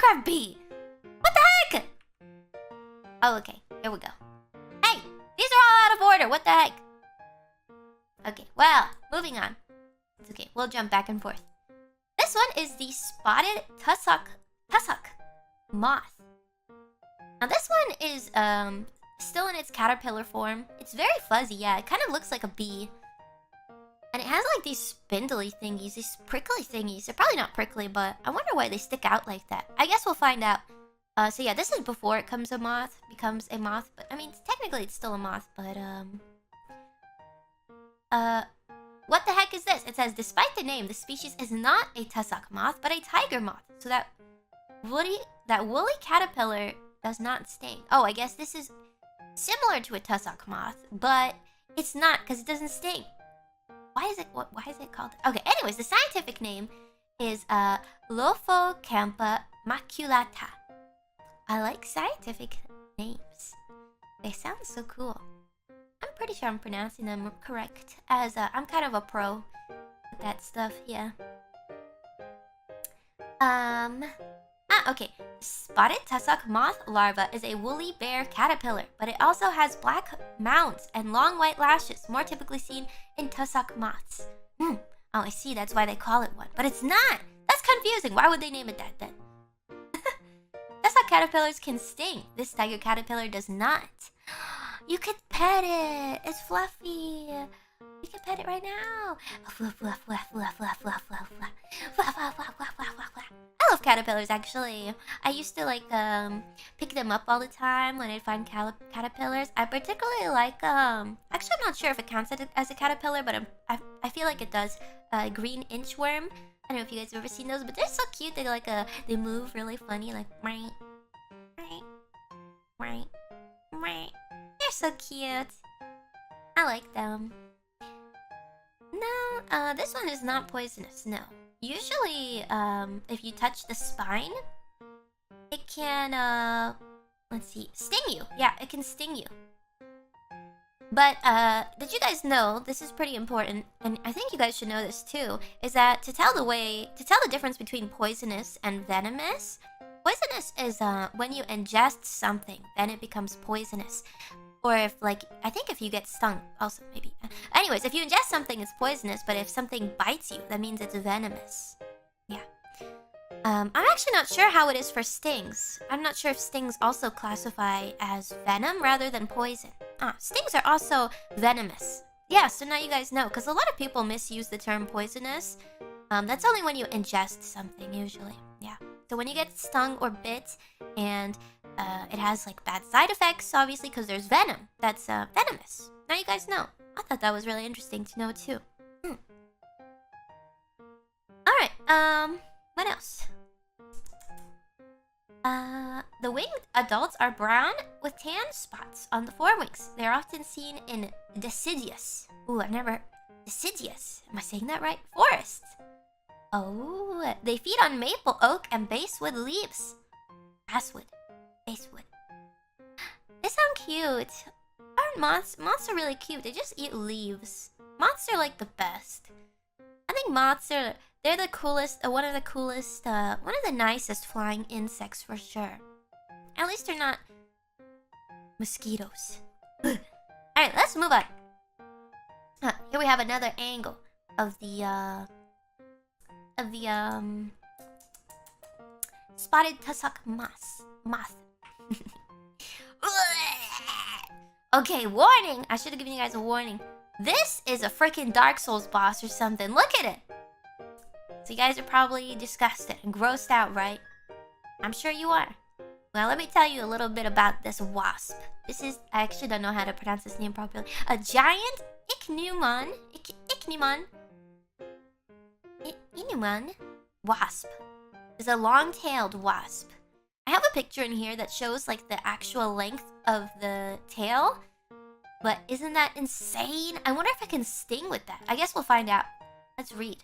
paragraph B? What the heck? Oh, okay. Here we go. Hey, these are all out of order. What the heck? Okay, well, moving on. It's okay. We'll jump back and forth. This one is the spotted tussock moth. Now this one is still in its caterpillar form. It's very fuzzy, yeah. It kind of looks like a bee. And it has like these spindly thingies, these prickly thingies. They're probably not prickly, but I wonder why they stick out like that. I guess we'll find out. So yeah, this is before it becomes a moth. But I mean, technically it's still a moth, but what the heck is this? It says, despite the name, the species is not a tussock moth, but a tiger moth. So that woolly caterpillar does not sting. Oh, I guess this is similar to a tussock moth, but it's not because it doesn't sting. Why is it called? Okay, anyways, the scientific name is Lophocampa maculata. I like scientific names. They sound so cool. I'm pretty sure I'm pronouncing them correct, as I'm kind of a pro with that stuff, yeah. Okay. Spotted tussock moth larva is a woolly bear caterpillar, but it also has black mounds and long white lashes, more typically seen in tussock moths. Oh, I see. That's why they call it one. But it's not. That's confusing. Why would they name it that then? Tussock caterpillars can sting. This tiger caterpillar does not. You could pet it. It's fluffy. You can pet it right now. I love caterpillars, actually. I used to like pick them up all the time when I'd find caterpillars. I particularly like actually I'm not sure if it counts as a caterpillar, but I feel like it does. Green inchworm. I don't know if you guys have ever seen those, but they're so cute. They like they move really funny, like they're so cute. I like them. No, this one is not poisonous, no. Usually, if you touch the spine, it can, let's see, sting you. Yeah, it can sting you. But, did you guys know, this is pretty important, and I think you guys should know this too, is that to tell the difference between poisonous and venomous, poisonous is, when you ingest something, then it becomes poisonous. Or if, like, I think if you get stung, also, maybe. Anyways, if you ingest something, it's poisonous, but if something bites you, that means it's venomous. Yeah. I'm actually not sure how it is for stings. I'm not sure if stings also classify as venom rather than poison. Stings are also venomous. Yeah, so now you guys know, because a lot of people misuse the term poisonous. That's only when you ingest something, usually. Yeah. So when you get stung or bit, and it has like bad side effects, obviously, because there's venom. That's venomous. Now you guys know. I thought that was really interesting to know too. Alright, what else? The winged adults are brown with tan spots on the forewings. They're often seen in deciduous. Deciduous. Am I saying that right? Forests. Oh, they feed on maple, oak, and basswood leaves. Basswood. Basswood. They sound cute. Aren't moths? Moths are really cute. They just eat leaves. Moths are like the best. I think moths are... They're the coolest, one of the nicest flying insects for sure. At least they're not mosquitoes. Alright, let's move on. Here we have another angle of the spotted tussock moth. Okay, warning! I should have given you guys a warning. This is a freaking Dark Souls boss or something. Look at it! So you guys are probably disgusted and grossed out, right? I'm sure you are. Well, let me tell you a little bit about this wasp. This is... I actually don't know how to pronounce this name properly. A giant ichneumon wasp. It's a long-tailed wasp. I have a picture in here that shows like the actual length of the tail. But isn't that insane? I wonder if I can sting with that. I guess we'll find out. Let's read.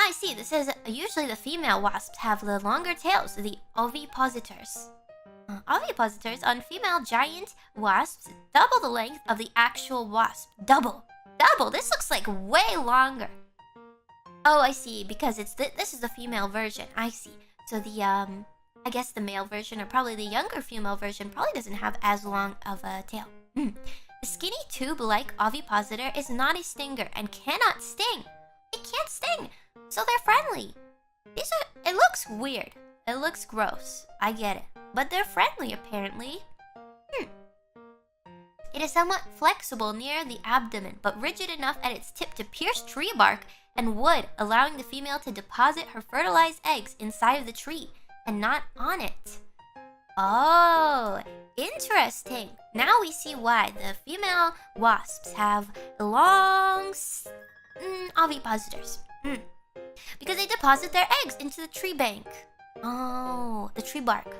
I see. This says usually the female wasps have the longer tails, the ovipositors. Ovipositors on female giant wasps double the length of the actual wasp. Double. This looks like way longer. Oh, I see. Because this is the female version. I see. So the I guess the male version, or probably the younger female version, probably doesn't have as long of a tail. The skinny tube-like ovipositor is not a stinger and cannot sting. It can't sting, so they're friendly. It looks weird. It looks gross. I get it. But they're friendly, apparently. It is somewhat flexible near the abdomen, but rigid enough at its tip to pierce tree bark and wood, allowing the female to deposit her fertilized eggs inside of the tree and not on it. Oh, interesting. Now we see why the female wasps have long ovipositors. Because they deposit their eggs into the tree bank. Oh, the tree bark.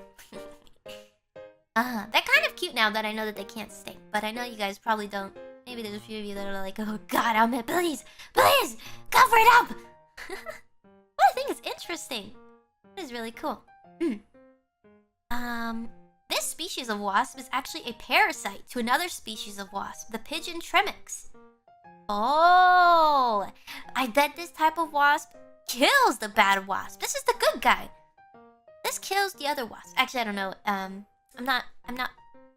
They're kind of cute now that I know that they can't sting. But I know you guys probably don't. Maybe there's a few of you that are like, oh god, Ahmed, please, please, cover it up! But I think it's interesting. It is really cool. This species of wasp is actually a parasite to another species of wasp, the pigeon tremix. Oh, I bet this type of wasp kills the bad wasp. This is the good guy. This kills the other wasp. Actually, I don't know. I'm not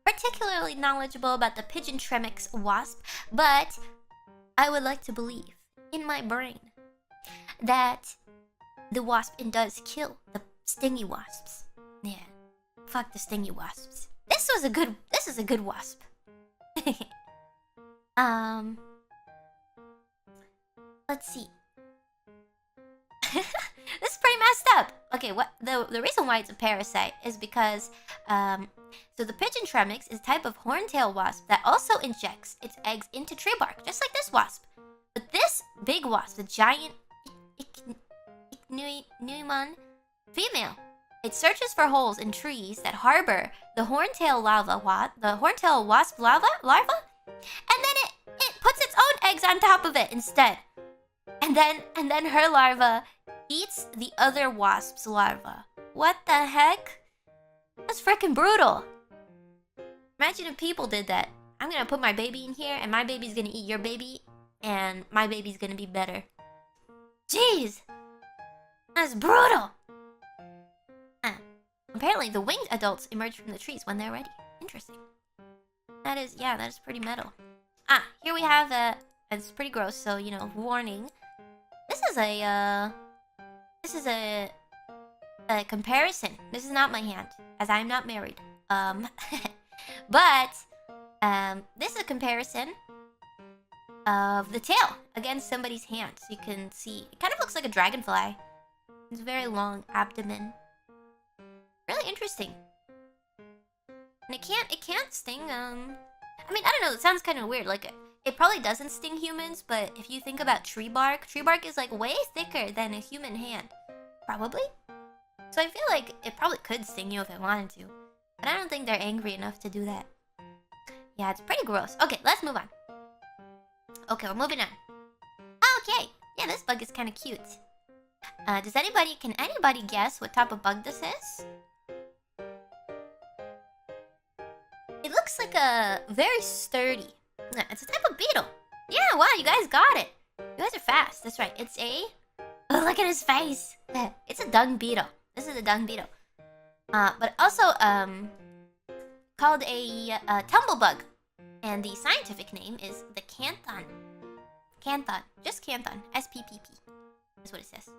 particularly knowledgeable about the pigeon tremix wasp, but I would like to believe in my brain that the wasp does kill the stingy wasps. Yeah. Fuck the stingy wasps. This is a good wasp. Let's see. This is pretty messed up. Okay, what the reason why it's a parasite is because so the pigeon tremix is a type of horntail wasp that also injects its eggs into tree bark, just like this wasp. But this big wasp, the giant ichneumon female, it searches for holes in trees that harbor the horntail wasp larva, and then it puts its own eggs on top of it instead. And then her larva eats the other wasp's larva. What the heck? That's freaking brutal. Imagine if people did that. I'm gonna put my baby in here, and my baby's gonna eat your baby, and my baby's gonna be better. Jeez! That's brutal! Apparently, the winged adults emerge from the trees when they're ready. Interesting. That is pretty metal. Here we have it's pretty gross, so, you know, warning. This is a comparison. This is not my hand, as I'm not married. But this is a comparison of the tail against somebody's hand. So you can see, it kind of looks like a dragonfly. It's a very long abdomen. Really interesting. And it can't sting. I mean, I don't know. It sounds kind of weird. Like it probably doesn't sting humans, but if you think about tree bark is like way thicker than a human hand, probably. So I feel like it probably could sting you if it wanted to, but I don't think they're angry enough to do that. Yeah, it's pretty gross. Okay, let's move on. Okay, we're moving on. Okay, yeah, this bug is kind of cute. Can anybody guess what type of bug this is? It looks like a very sturdy. It's a type of beetle. Yeah, wow, you guys got it. You guys are fast. That's right. It's a... Oh, look at his face. It's a dung beetle. This is a dung beetle. But also called a tumblebug. And the scientific name is the canthon. Canthon. Just canthon. SPPP. That's what it says.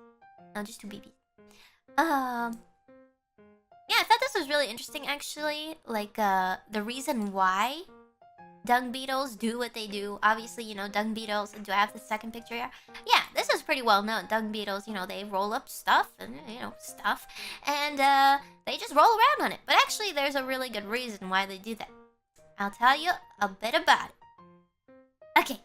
No, just two BBs. Yeah, I thought this was really interesting, actually. Like, the reason why dung beetles do what they do. Obviously, you know, dung beetles. Do I have the second picture here? Yeah, this is pretty well known. Dung beetles, you know, they roll up stuff and, you know, stuff. And, they just roll around on it. But actually, there's a really good reason why they do that. I'll tell you a bit about it. Okay.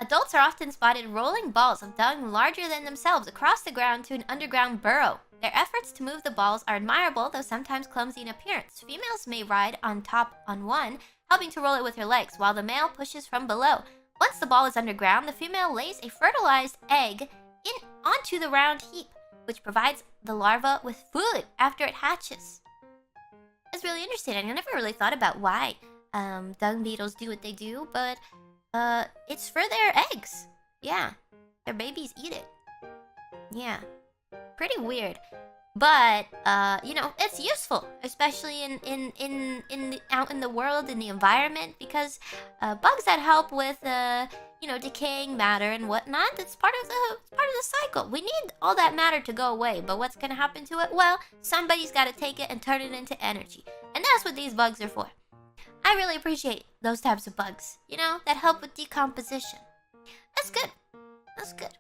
Adults are often spotted rolling balls of dung larger than themselves across the ground to an underground burrow. Their efforts to move the balls are admirable, though sometimes clumsy in appearance. Females may ride on top on one, helping to roll it with her legs, while the male pushes from below. Once the ball is underground, the female lays a fertilized egg onto the round heap, which provides the larva with food after it hatches. It's really interesting. I never really thought about why dung beetles do what they do, but it's for their eggs. Yeah, their babies eat it. Yeah, pretty weird. But you know, it's useful, especially out in the world, in the environment, because bugs that help with you know, decaying matter and whatnot. It's part of the cycle. We need all that matter to go away, but what's gonna happen to it? Well, somebody's got to take it and turn it into energy, and that's what these bugs are for. I really appreciate those types of bugs, you know, that help with decomposition. That's good. That's good.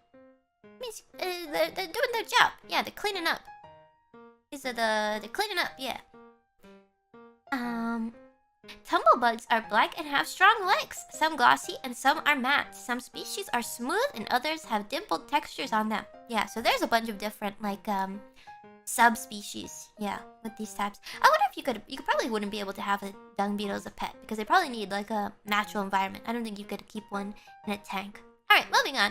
Means they're doing their job. Yeah, they're cleaning up. These are the cleaning up, yeah. Tumblebugs are black and have strong legs. Some glossy and some are matte. Some species are smooth and others have dimpled textures on them. Yeah, so there's a bunch of different like subspecies. Yeah, with these types. I wonder if you probably wouldn't be able to have a dung beetle as a pet because they probably need like a natural environment. I don't think you could keep one in a tank. All right, moving on.